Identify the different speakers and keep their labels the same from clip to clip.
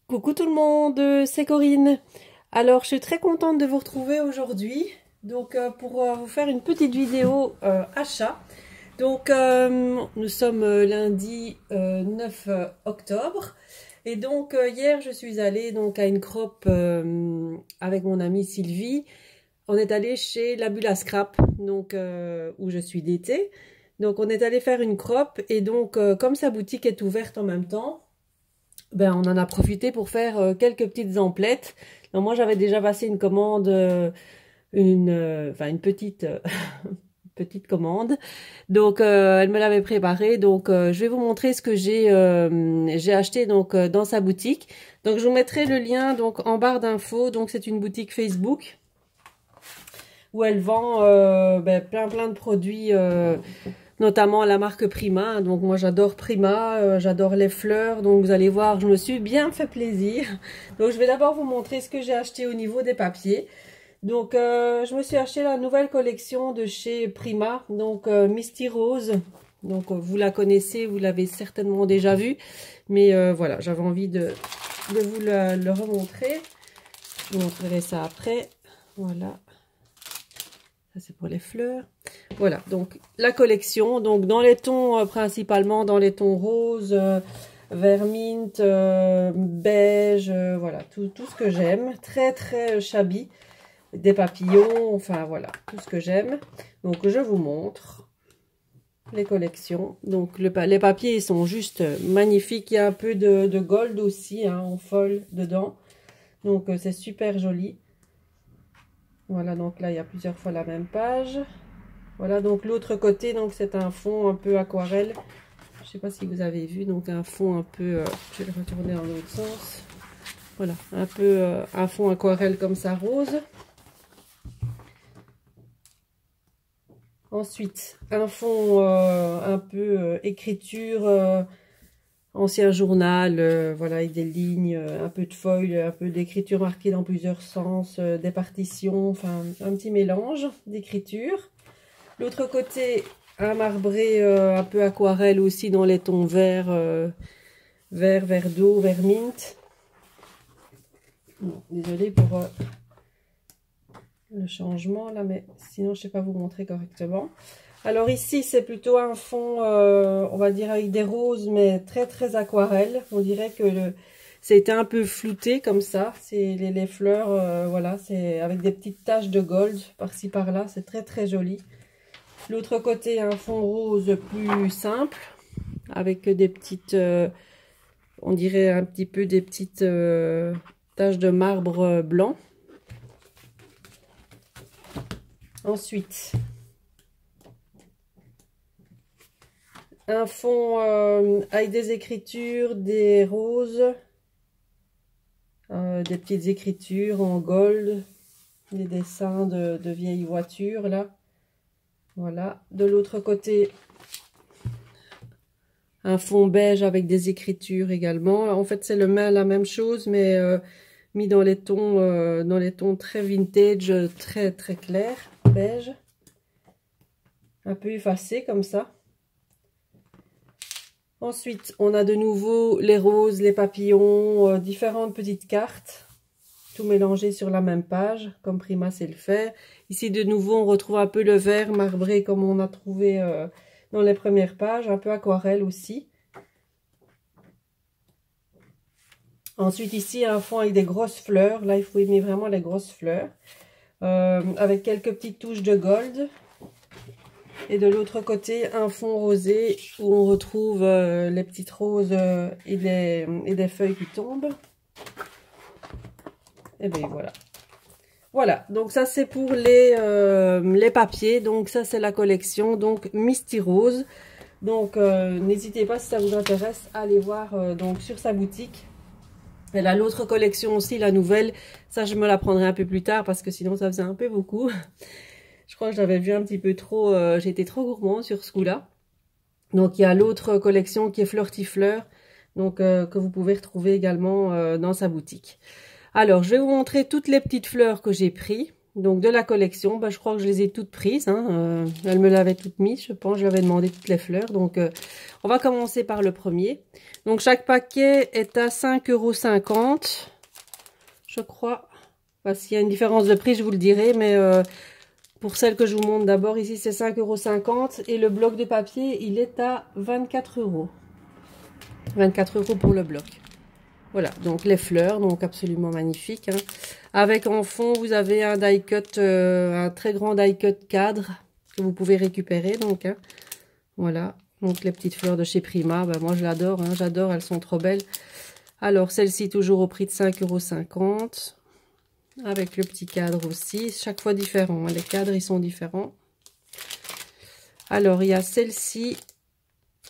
Speaker 1: Coucou tout le monde, c'est Corinne. Alors, je suis très contente de vous retrouver aujourd'hui. Donc, pour vous faire une petite vidéo achat. Donc, nous sommes lundi 9 octobre. Et donc, hier, je suis allée donc à une crop avec mon amie Sylvie. On est allé chez la Bulle à Scrap, donc où je suis d'été. Donc, on est allé faire une crop. Et donc, comme sa boutique est ouverte en même temps, ben, on en a profité pour faire quelques petites emplettes. Donc moi, j'avais déjà passé une commande, une petite, petite commande. Donc, elle me l'avait préparée. Donc, je vais vous montrer ce que j'ai acheté donc dans sa boutique. Donc, je vous mettrai le lien donc en barre d'infos. Donc, c'est une boutique Facebook où elle vend plein de produits. Notamment la marque Prima. Donc moi j'adore Prima, j'adore les fleurs. Donc vous allez voir, je me suis bien fait plaisir. Donc je vais d'abord vous montrer ce que j'ai acheté au niveau des papiers. Donc je me suis acheté la nouvelle collection de chez Prima, donc Misty Rose. Donc vous la connaissez, vous l'avez certainement déjà vue. Mais voilà, j'avais envie de vous le remontrer. Je vous montrerai ça après. Voilà. Ça c'est pour les fleurs. Voilà, donc la collection, donc dans les tons, principalement dans les tons roses, vert mint, beige, voilà, tout ce que j'aime. Très très shabby, des papillons, enfin voilà, tout ce que j'aime. Donc je vous montre les collections. Donc les papiers ils sont juste magnifiques, il y a un peu de gold aussi, hein, en fol dedans. Donc c'est super joli. Voilà, donc là il y a plusieurs fois la même page. Voilà, donc l'autre côté, donc c'est un fond un peu aquarelle. Je ne sais pas si vous avez vu, donc un fond un peu, je vais le retourner dans l'autre sens. Voilà, un peu un fond aquarelle comme ça, rose. Ensuite, un fond un peu écriture, ancien journal, voilà, avec des lignes, un peu de foil, un peu d'écriture marquée dans plusieurs sens, des partitions, enfin un petit mélange d'écriture. L'autre côté, un marbré un peu aquarelle aussi dans les tons vert, vert d'eau, vert mint. Bon, désolée pour le changement là, mais sinon je ne sais pas vous montrer correctement. Alors ici, c'est plutôt un fond, on va dire avec des roses, mais très très aquarelle. On dirait que c'était un peu flouté comme ça. C'est les fleurs, voilà, c'est avec des petites taches de gold par-ci par-là. C'est très très joli. L'autre côté, un fond rose plus simple, avec des petites, on dirait un petit peu des petites taches de marbre blanc. Ensuite, un fond avec des écritures, des roses, des petites écritures en gold, des dessins de vieilles voitures là. Voilà, de l'autre côté, un fond beige avec des écritures également. En fait, c'est la même chose, mais mis dans les tons très vintage, très très clairs, beige. Un peu effacé comme ça. Ensuite, on a de nouveau les roses, les papillons, différentes petites cartes. Tout mélangé sur la même page, comme Prima sait le faire. Ici, de nouveau, on retrouve un peu le vert marbré comme on a trouvé dans les premières pages. Un peu aquarelle aussi. Ensuite, ici, un fond avec des grosses fleurs. Là, il faut aimer vraiment les grosses fleurs. Avec quelques petites touches de gold. Et de l'autre côté, un fond rosé où on retrouve les petites roses et des feuilles qui tombent. Et bien voilà. Voilà, donc ça c'est pour les papiers. Donc ça c'est la collection, donc Misty Rose. Donc n'hésitez pas si ça vous intéresse à aller voir donc sur sa boutique. Elle a l'autre collection aussi, la nouvelle. Ça je me la prendrai un peu plus tard parce que sinon ça faisait un peu beaucoup. Je crois que j'avais vu un petit peu trop, j'étais trop gourmand sur ce coup-là. Donc il y a l'autre collection qui est Flirtifleur, donc que vous pouvez retrouver également dans sa boutique. Alors je vais vous montrer toutes les petites fleurs que j'ai prises. Donc de la collection, bah, je crois que je les ai toutes prises, hein. Elle me l'avait toutes mises, je pense, je lui avais demandé toutes les fleurs. Donc on va commencer par le premier. Donc chaque paquet est à 5,50 €, je crois. Enfin, s'il y a une différence de prix, je vous le dirai, mais pour celle que je vous montre d'abord, ici c'est 5,50 € et le bloc de papier, il est à 24 €. 24 € pour le bloc. Voilà, donc les fleurs, donc absolument magnifiques, hein. Avec en fond, vous avez un die cut, un très grand die cut cadre que vous pouvez récupérer, donc, hein. Voilà, donc les petites fleurs de chez Prima, ben, moi je l'adore, hein, j'adore, elles sont trop belles. Alors celle-ci toujours au prix de 5,50 €, avec le petit cadre aussi, chaque fois différent, hein, les cadres ils sont différents. Alors il y a celle-ci,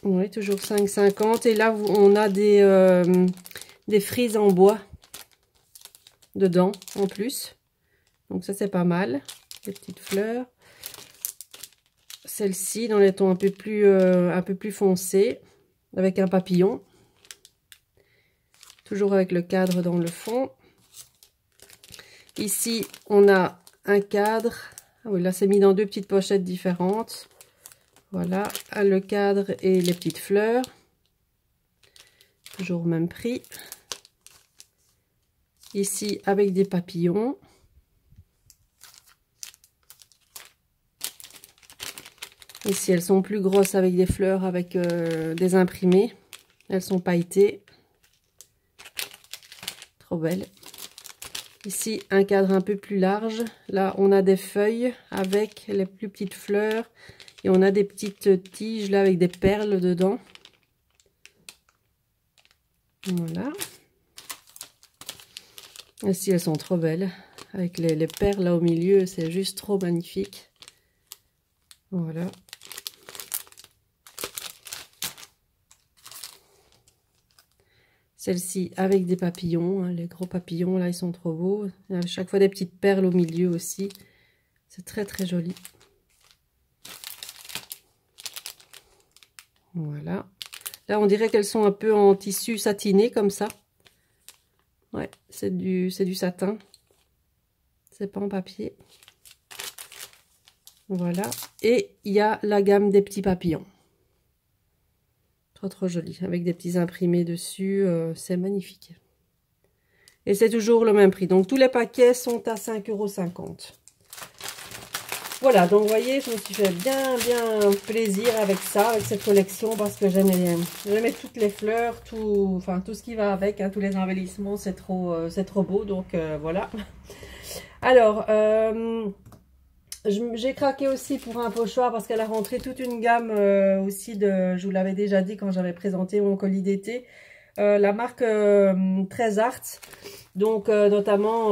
Speaker 1: oui, toujours 5,50 €, et là on a des frises en bois dedans en plus, donc ça c'est pas mal. Les petites fleurs, celle-ci dans les tons un peu plus foncés avec un papillon, toujours avec le cadre dans le fond. Ici on a un cadre, ah oui, là c'est mis dans deux petites pochettes différentes. Voilà, le cadre et les petites fleurs, toujours au même prix. Ici avec des papillons. Ici elles sont plus grosses avec des fleurs, avec des imprimés. Elles sont pailletées. Trop belles. Ici un cadre un peu plus large. Là on a des feuilles avec les plus petites fleurs. Et on a des petites tiges là avec des perles dedans. Voilà. Ici elles sont trop belles, avec les perles là au milieu, c'est juste trop magnifique. Voilà. Celle-ci avec des papillons, hein, les gros papillons là ils sont trop beaux. Il y a à chaque fois des petites perles au milieu aussi, c'est très très joli. Voilà. Là on dirait qu'elles sont un peu en tissu satiné comme ça. Ouais, c'est du satin. C'est pas en papier. Voilà. Et il y a la gamme des petits papillons. Trop trop joli. Avec des petits imprimés dessus. C'est magnifique. Et c'est toujours le même prix. Donc tous les paquets sont à 5,50 €. Voilà, donc vous voyez, je me suis fait bien plaisir avec ça, avec cette collection, parce que j'aimais toutes les fleurs, tout ce qui va avec, hein, tous les embellissements, c'est trop beau, donc voilà. Alors, j'ai craqué aussi pour un pochoir, parce qu'elle a rentré toute une gamme aussi je vous l'avais déjà dit quand j'avais présenté mon colis d'été, la marque 13 Art. Donc notamment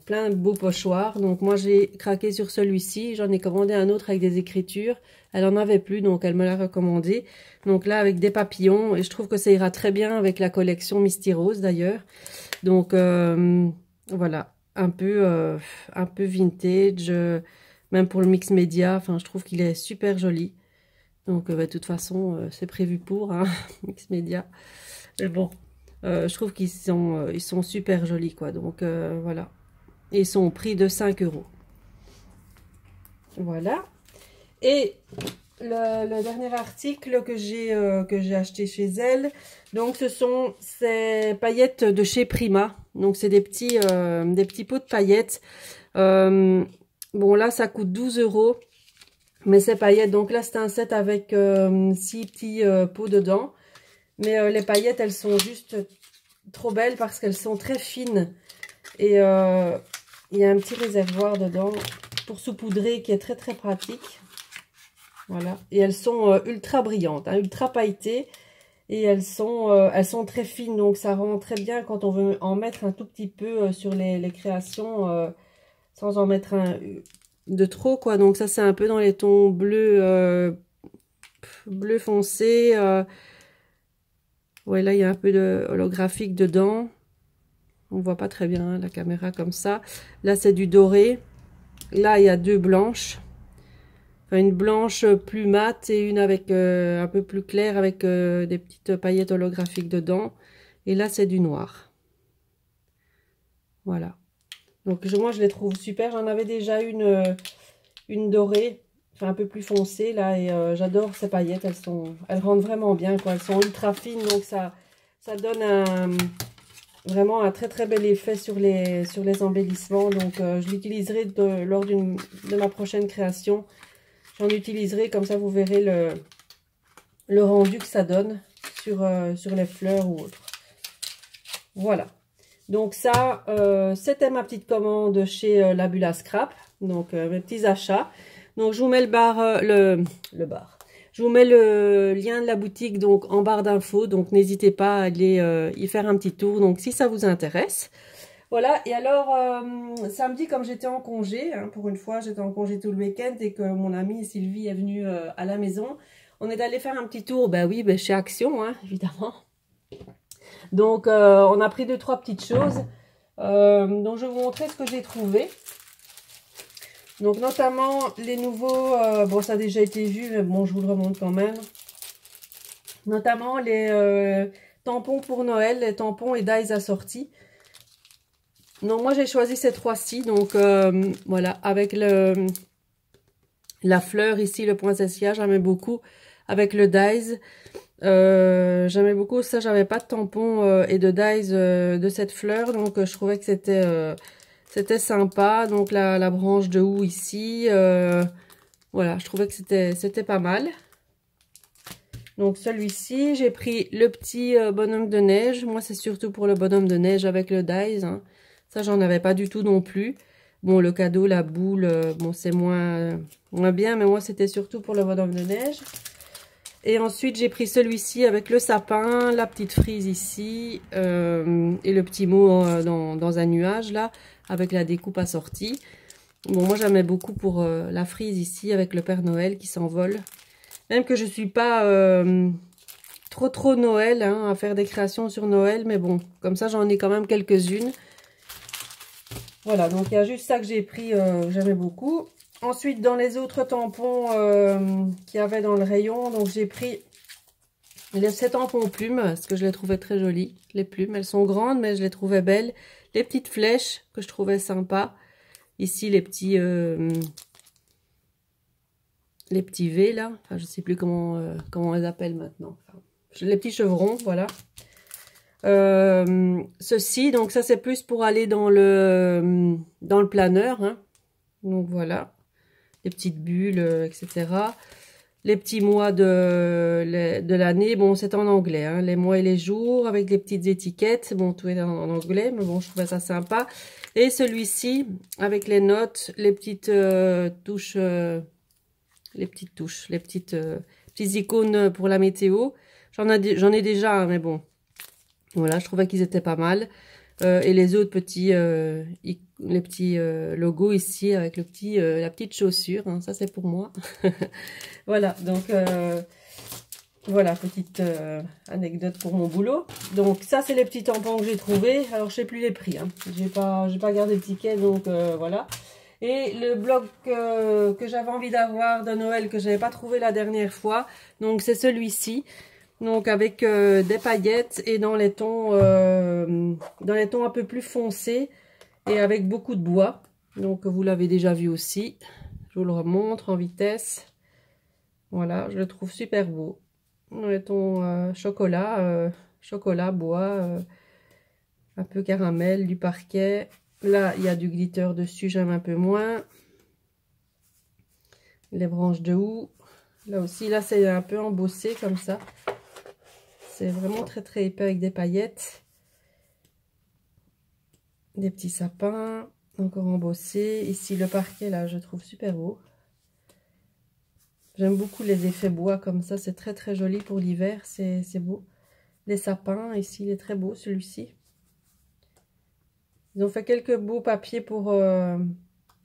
Speaker 1: plein de beaux pochoirs. Donc moi j'ai craqué sur celui-ci. J'en ai commandé un autre avec des écritures. Elle en avait plus, donc elle me l'a recommandé. Donc là avec des papillons, et je trouve que ça ira très bien avec la collection Misty Rose d'ailleurs. Donc voilà, un peu vintage, même pour le mix média. Enfin je trouve qu'il est super joli. Donc de toute façon c'est prévu pour, hein, mix média. Mais bon. Je trouve qu'ils sont super jolis, quoi. Donc voilà. Ils sont au prix de 5 €. Voilà. Et le dernier article que j'ai acheté chez elle, donc ce sont ces paillettes de chez Prima. Donc c'est des petits pots de paillettes. Bon là ça coûte 12 €. Mais ces paillettes, donc là c'est un set avec 6 petits pots dedans. Mais les paillettes, elles sont juste trop belles parce qu'elles sont très fines. Et il y a un petit réservoir dedans pour saupoudrer qui est très très pratique. Voilà. Et elles sont ultra brillantes, hein, ultra pailletées. Et elles sont très fines. Donc ça rend très bien quand on veut en mettre un tout petit peu sur les créations. Sans en mettre de trop, quoi. Donc ça c'est un peu dans les tons bleu foncé. Ouais, là, il y a un peu de holographique dedans. On voit pas très bien, hein, la caméra comme ça. Là, c'est du doré. Là, il y a deux blanches. Enfin, une blanche plus mate et une avec un peu plus claire avec des petites paillettes holographiques dedans. Et là, c'est du noir. Voilà. Donc moi je les trouve super. J'en avais déjà une dorée, enfin un peu plus foncée là, et j'adore ces paillettes. Elles rendent vraiment bien, quoi. Elles sont ultra fines, donc ça donne vraiment un très très bel effet sur les embellissements. Donc je l'utiliserai lors de ma prochaine création. J'en utiliserai, comme ça vous verrez le rendu que ça donne sur les fleurs ou autres. Voilà. Donc ça, c'était ma petite commande chez Labula Scrap. Donc mes petits achats. Donc je vous mets je vous mets le lien de la boutique donc en barre d'infos. Donc n'hésitez pas à aller y faire un petit tour. Donc si ça vous intéresse. Voilà. Et alors samedi, comme j'étais en congé, hein, pour une fois j'étais en congé tout le week-end et que mon amie Sylvie est venue à la maison, on est allé faire un petit tour. Ben oui, ben chez Action, hein, évidemment. Donc on a pris 2-3 petites choses. Donc je vais vous montrer ce que j'ai trouvé. Donc notamment les nouveaux, bon ça a déjà été vu, mais bon je vous le remonte quand même. Notamment les tampons pour Noël, les tampons et dies assortis. Donc moi j'ai choisi ces trois-ci, donc voilà, avec la fleur ici, le poinsettia, j'aimais beaucoup, avec le dies. J'aimais beaucoup ça, j'avais pas de tampon et de dies de cette fleur, donc je trouvais que c'était sympa. Donc la branche de houx ici, voilà, je trouvais que c'était pas mal. Donc celui-ci, j'ai pris le petit bonhomme de neige. Moi c'est surtout pour le bonhomme de neige avec le dies, hein. Ça j'en avais pas du tout non plus. Bon, le cadeau, la boule, bon c'est moins bien, mais moi c'était surtout pour le bonhomme de neige. Et ensuite, j'ai pris celui-ci avec le sapin, la petite frise ici, et le petit mot dans un nuage, là, avec la découpe assortie. Bon, moi, j'aimais beaucoup pour la frise ici, avec le Père Noël qui s'envole. Même que je suis pas trop Noël, hein, à faire des créations sur Noël, mais bon, comme ça, j'en ai quand même quelques-unes. Voilà, donc il y a juste ça que j'ai pris, j'aimais beaucoup. Ensuite, dans les autres tampons qu'il y avait dans le rayon, donc j'ai pris ces tampons plumes, parce que je les trouvais très jolies. Les plumes, elles sont grandes, mais je les trouvais belles. Les petites flèches, que je trouvais sympas. Ici, les petits V, là. Enfin, je sais plus comment on les appelle maintenant. Enfin, les petits chevrons, voilà. Ceci, donc ça, c'est plus pour aller dans le planeur, hein. Donc, voilà. Les petites bulles, etc. Les petits mois de l'année, bon, c'est en anglais, hein, les mois et les jours, avec les petites étiquettes. Bon, tout est en anglais, mais bon, je trouvais ça sympa. Et celui-ci, avec les notes, les petites touches, les petites icônes pour la météo. J'en ai déjà, hein, mais bon, voilà, je trouvais qu'ils étaient pas mal. Et les autres petits, les petits logos ici avec la petite chaussure, hein, ça c'est pour moi. Voilà, donc voilà, petite anecdote pour mon boulot. Donc ça c'est les petits tampons que j'ai trouvés. Alors je sais plus les prix, hein. J'ai pas gardé le ticket, donc voilà. Et le bloc que j'avais envie d'avoir de Noël, que j'avais pas trouvé la dernière fois, donc c'est celui-ci. Donc avec des paillettes et dans les tons un peu plus foncés et avec beaucoup de bois. Donc vous l'avez déjà vu aussi. Je vous le remontre en vitesse. Voilà, je le trouve super beau. Dans les tons chocolat, bois, un peu caramel, du parquet. Là, il y a du glitter dessus, j'aime un peu moins. Les branches de houx. Là aussi, là c'est un peu embossé comme ça. C'est vraiment très très épais avec des paillettes. Des petits sapins, encore embossés. Ici le parquet là je trouve super beau. J'aime beaucoup les effets bois comme ça, c'est très très joli pour l'hiver, c'est beau. Les sapins, ici il est très beau celui-ci. Ils ont fait quelques beaux papiers pour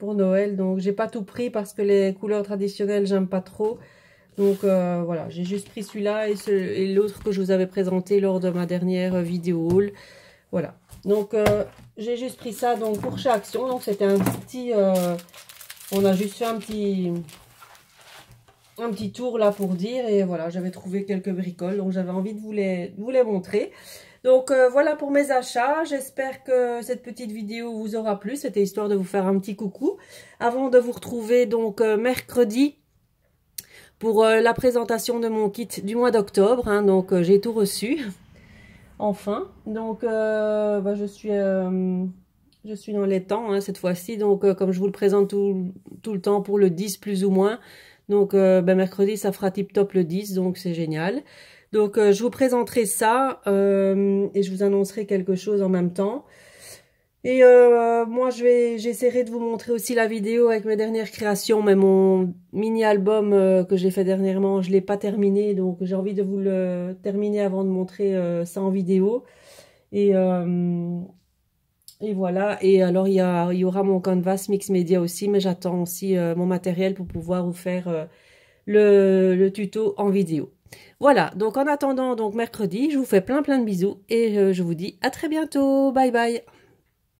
Speaker 1: Noël, donc j'ai pas tout pris parce que les couleurs traditionnelles j'aime pas trop. Donc voilà, j'ai juste pris celui-là et l'autre que je vous avais présenté lors de ma dernière vidéo haul. Voilà, donc j'ai juste pris ça donc pour chez Action. Donc c'était un petit, on a juste fait un petit tour là pour dire. Et voilà, j'avais trouvé quelques bricoles, donc j'avais envie de vous les montrer. Donc voilà pour mes achats, j'espère que cette petite vidéo vous aura plu, c'était histoire de vous faire un petit coucou. Avant de vous retrouver donc mercredi pour la présentation de mon kit du mois d'octobre, hein, donc j'ai tout reçu, enfin. Donc je suis dans les temps hein, cette fois-ci, donc comme je vous le présente tout le temps pour le 10 plus ou moins, donc mercredi ça fera tip top le 10, donc c'est génial. Donc je vous présenterai ça et je vous annoncerai quelque chose en même temps. Et moi j'essaierai de vous montrer aussi la vidéo avec mes dernières créations, mais mon mini album que j'ai fait dernièrement, je l'ai pas terminé, donc j'ai envie de vous le terminer avant de montrer ça en vidéo. Et voilà, et alors il y aura mon canvas mix média aussi, mais j'attends aussi mon matériel pour pouvoir vous faire le tuto en vidéo. Voilà, donc en attendant donc mercredi, je vous fais plein de bisous et je vous dis à très bientôt. Bye bye.